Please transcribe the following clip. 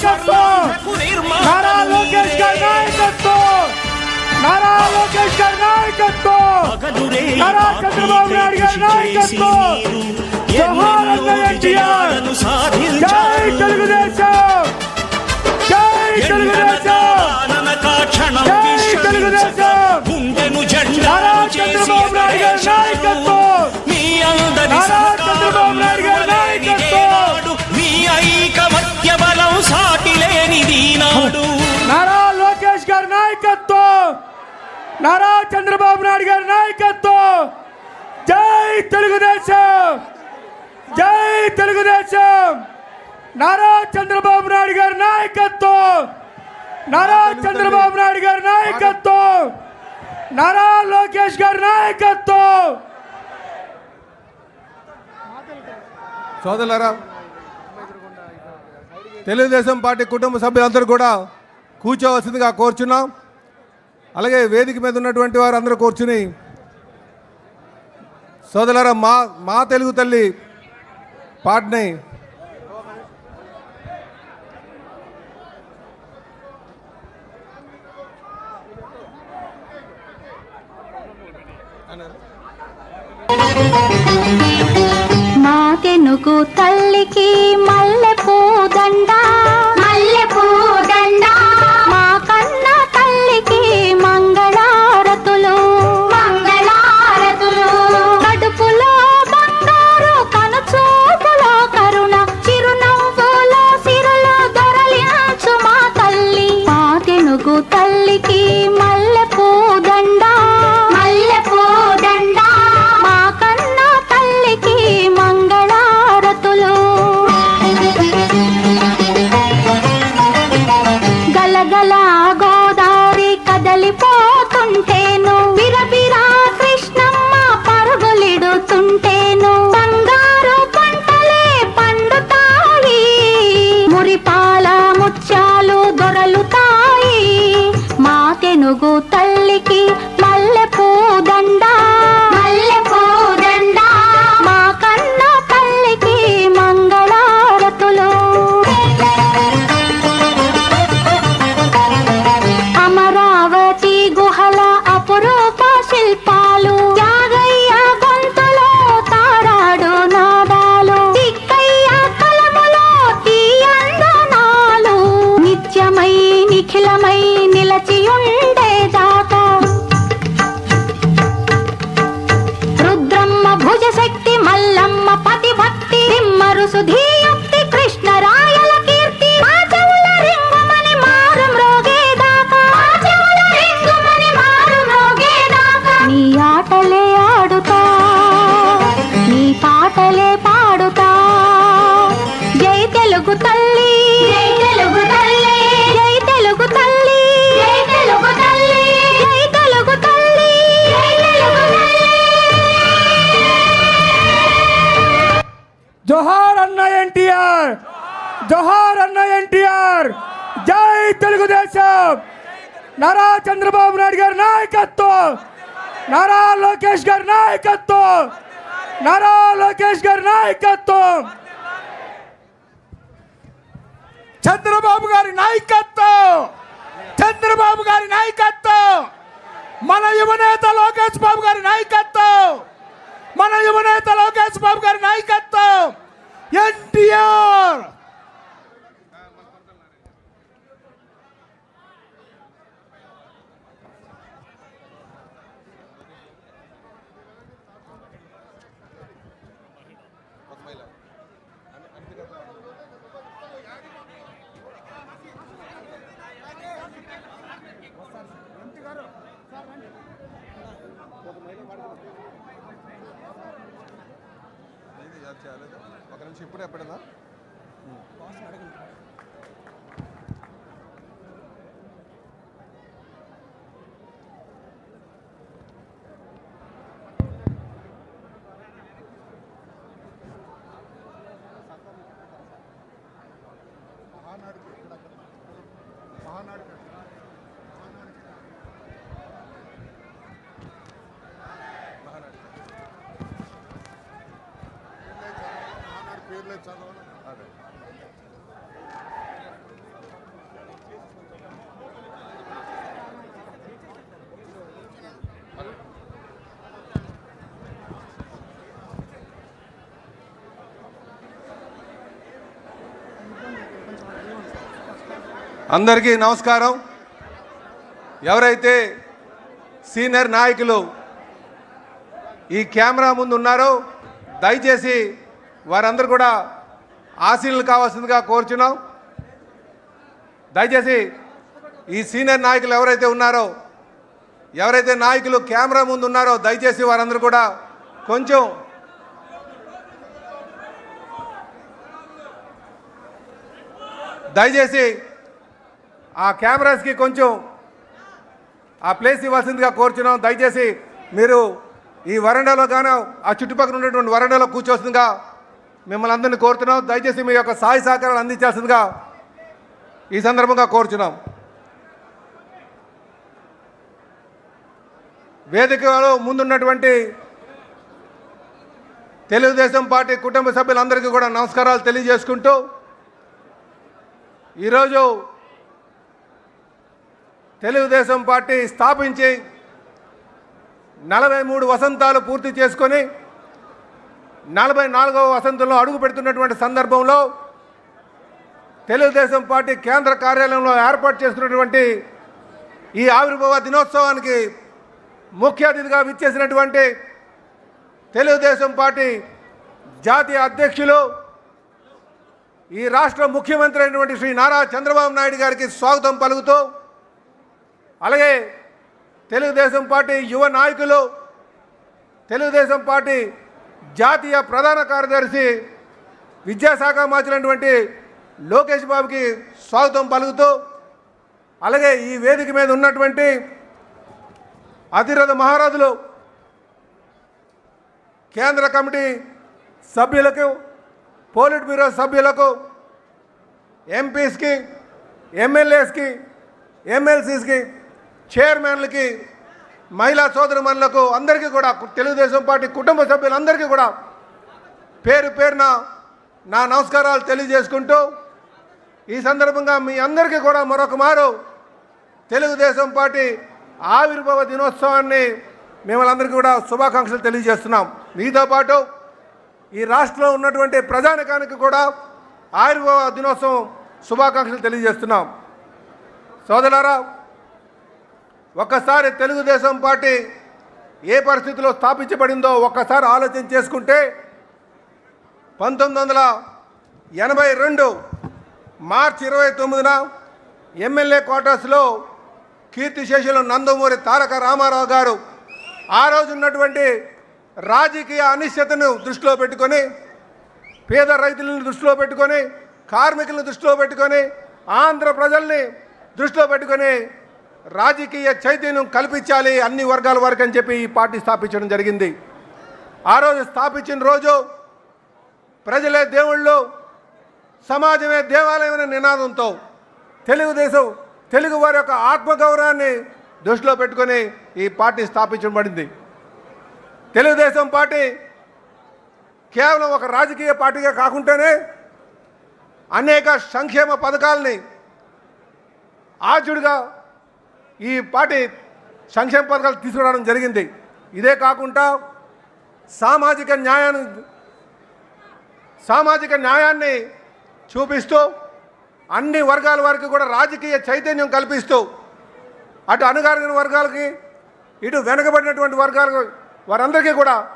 నాయకత్వం, నారా లోకేష్ గారి నాయకత్వం, నారా లోకేష్ గారి నాయకత్వం, నారా చంద్రబాబు నాయుడు గారి నాయకత్వం. జోహార్ అన్న ఎన్టీఆర్. జై తెలుగుదేశం, జై తెలుగుదేశం, జై తెలుగుదేశం. నారా చంద్రబాబు నాయుడు గారి నాయకత్వం, నారా చంద్రబాబు నాయుడు గారి నాయకత్వం. నారా లోకేష్ గారి నాయకత్వం, నారా చంద్రబాబు నాయుడు గారి నాయకత్వం. జై తెలుగుదేశం, జై తెలుగుదేశం. నారా చంద్రబాబు నాయుడు గారి నాయకత్వం, నారా చంద్రబాబు నాయుడు గారి నాయకత్వం, నారా లోకేష్ గారి నాయకత్వం. సోదరులారా, తెలుగుదేశం పార్టీ కుటుంబ సభ్యులందరూ కూడా కూర్చోవలసిందిగా కోరుచున్నాం. అలాగే వేదిక మీద ఉన్నటువంటి వారు అందరూ కూర్చుని, సోదరులారా, మా తెలుగు తల్లి పాటని మా తెనుగు తల్లికి మల్లెపూ దండ, మల్లెపూ దండ. మా కన్న తల్లికి మంగళారతులు, మంగళారతులు. కడుపులో బంగారు, కనుచూపులో కరుణ, చిరునవ్వులో సిరులు దొరలించు మా తల్లి. మా తెనుగు తల్లికి మల్లెపూ దండ, మల్లెపూ దండ. మా కన్న తల్లికి మంగళారతులు. గలగల గోదావరి కదలిపోతుంటేను, బిరబిరా కృష్ణమ్మ పరుగులిడుతుంటేను. బంగారు పంటలే పండుతాయి, మురిపాల ముత్యాలు దొరలుతాయి. మా తెనుగు తల్లికి మల్లెపూ దండ, మల్లెపూ దండ. మా కన్న తల్లికి మంగళారతులు. అమరావతి గుహల అపురూప శిల్పాలు, యాగయ్య గొంతులో తారాడు నాదాలు, తిక్కయ్య కలములో తీయందనాలు. నిత్యమై నిఖిలమై నిలచియుండేదాకా రుద్రమ్మ భుజశక్తి, మల్లమ్మ పతిభక్తి, తిమ్మరు సుధీయుక్తి, కృష్ణరాయల కీర్తి. మా చెవుల రింగుమని మారు మ్రోగేదాకా, మా చెవుల రింగుమని మారు మ్రోగేదాకా. నీ ఆటలే ఆడుతా, నీ పాటలే పాడుతా. జై తెలుగు తల్లి, జై తెలుగు తల్లి, జై తెలుగు తల్లి, జై తెలుగు తల్లి, జై తెలుగు తల్లి, జై తెలుగు తల్లి. జోహార్ అన్న ఎన్టీఆర్, జోహార్ అన్న ఎన్టీఆర్. జై తెలుగుదేశం. నారా చంద్రబాబు నాయుడు గారి నాయకత్వం, నారా లోకేష్ గారి నాయకత్వం, నారా లోకేష్ గారి నాయకత్వం. చంద్రబాబు గారి నాయకత్వం, చంద్రబాబు గారి నాయకత్వం. మన యువనేత లోకేష్ బాబు గారి నాయకత్వం, మన యువనేత లోకేష్ బాబు గారి నాయకత్వం. ఎన్టీఆర్. ఒక నిమిషం, ఇప్పుడే ఎప్పుడైనా అందరికీ నమస్కారం. ఎవరైతే సీనియర్ నాయకులు ఈ కెమెరా ముందు ఉన్నారో దయచేసి వారందరూ కూడా ఆశీనులు కావాల్సిందిగా కోరుచున్నాం. దయచేసి ఈ సీనియర్ నాయకులు ఎవరైతే నాయకులు కెమెరా ముందు ఉన్నారో దయచేసి వారందరూ కూడా కొంచెం దయచేసి ఆ కెమెరాస్కి కొంచెం ఆ ప్లేస్ ఇవ్వాల్సిందిగా కోరుచున్నాం. దయచేసి మీరు ఈ వరండాలో కానీ ఆ చుట్టుపక్కల ఉన్నటువంటి వరండాలో కూర్చోవలసిందిగా మిమ్మల్ని అందరినీ కోరుతున్నాం. దయచేసి మీ యొక్క సహాయ సహకారాలు అందించాల్సిందిగా ఈ సందర్భంగా కోరుచున్నాం. వేదికలో ముందున్నటువంటి తెలుగుదేశం పార్టీ కుటుంబ సభ్యులందరికీ కూడా నమస్కారాలు తెలియజేసుకుంటూ ఈరోజు తెలుగుదేశం పార్టీ స్థాపించి 43 వసంతాలు పూర్తి చేసుకొని 44వ వసంతంలో అడుగు పెడుతున్నటువంటి సందర్భంలో తెలుగుదేశం పార్టీ కేంద్ర కార్యాలయంలో ఏర్పాటు చేస్తున్నటువంటి ఈ ఆవిర్భావ దినోత్సవానికి ముఖ్య అతిథిగా విచ్చేసినటువంటి తెలుగుదేశం పార్టీ జాతీయ అధ్యక్షులు ఈ రాష్ట్ర ముఖ్యమంత్రి అయినటువంటి శ్రీ నారా చంద్రబాబు నాయుడు గారికి స్వాగతం పలుకుతూ, అలాగే తెలుగుదేశం పార్టీ యువ నాయకులు, తెలుగుదేశం పార్టీ జాతీయ ప్రధాన కార్యదర్శి విద్యాశాఖ మంత్రి లోకేష్ బాబుకి స్వాగతం పలుకుతూ, అలాగే ఈ వేదిక మీద ఉన్నటువంటి అతిరథ మహారాజులు కేంద్ర కమిటీ సభ్యులకు, పోలిట్ బ్యూరో సభ్యులకు, ఎంపీస్కి, ఎమ్మెల్యేస్కి, ఎమ్మెల్సీస్కి, చైర్మన్లకి, మహిళా సోదరిమణులకు అందరికీ కూడా తెలుగుదేశం పార్టీ కుటుంబ సభ్యులందరికీ కూడా పేరు పేరున నా నమస్కారాలు తెలియజేసుకుంటూ ఈ సందర్భంగా మీ అందరికీ కూడా మరొక మారు తెలుగుదేశం పార్టీ ఆవిర్భావ దినోత్సవాన్ని మిమ్మల్ని కూడా శుభాకాంక్షలు తెలియజేస్తున్నాం. మీతో పాటు ఈ రాష్ట్రంలో ఉన్నటువంటి ప్రజానికానికి కూడా ఆవిర్భావ దినోత్సవం శుభాకాంక్షలు తెలియజేస్తున్నాం. సోదరులారా, ఒక్కసారి తెలుగుదేశం పార్టీ ఏ పరిస్థితిలో స్థాపించబడిందో ఒక్కసారి ఆలోచన చేసుకుంటే 1982 మార్చి 29న ఎమ్మెల్యే క్వార్టర్స్లో కీర్తిశేషులు నందమూరి తారక రామారావు గారు ఆ రోజు ఉన్నటువంటి రాజకీయ అనిశ్చితను దృష్టిలో పెట్టుకొని, పేద రైతులను దృష్టిలో పెట్టుకొని, కార్మికులను దృష్టిలో పెట్టుకొని, ఆంధ్ర ప్రజల్ని దృష్టిలో పెట్టుకొని రాజకీయ చైతన్యం కల్పించాలి అన్ని వర్గాల వరకు అని చెప్పి ఈ పార్టీ స్థాపించడం జరిగింది. ఆ రోజు స్థాపించిన రోజు ప్రజలే దేవుళ్ళు, సమాజమే దేవాలయం అనే నినాదంతో తెలుగు వారి యొక్క ఆత్మగౌరవాన్ని దృష్టిలో పెట్టుకొని ఈ పార్టీ స్థాపించబడింది. తెలుగుదేశం పార్టీ కేవలం ఒక రాజకీయ పార్టీగా కాకుండానే అనేక సంక్షేమ పథకాలని ఆర్జుడుగా ఈ పార్టీ సంక్షేమ పథకాలు తీసుకురావడం జరిగింది. ఇదే కాకుండా సామాజిక న్యాయాన్ని చూపిస్తూ అన్ని వర్గాల వారికి కూడా రాజకీయ చైతన్యం కల్పిస్తూ అటు అణగారిన వర్గాలకి, ఇటు వెనుకబడినటువంటి వర్గాలకు వారందరికీ కూడా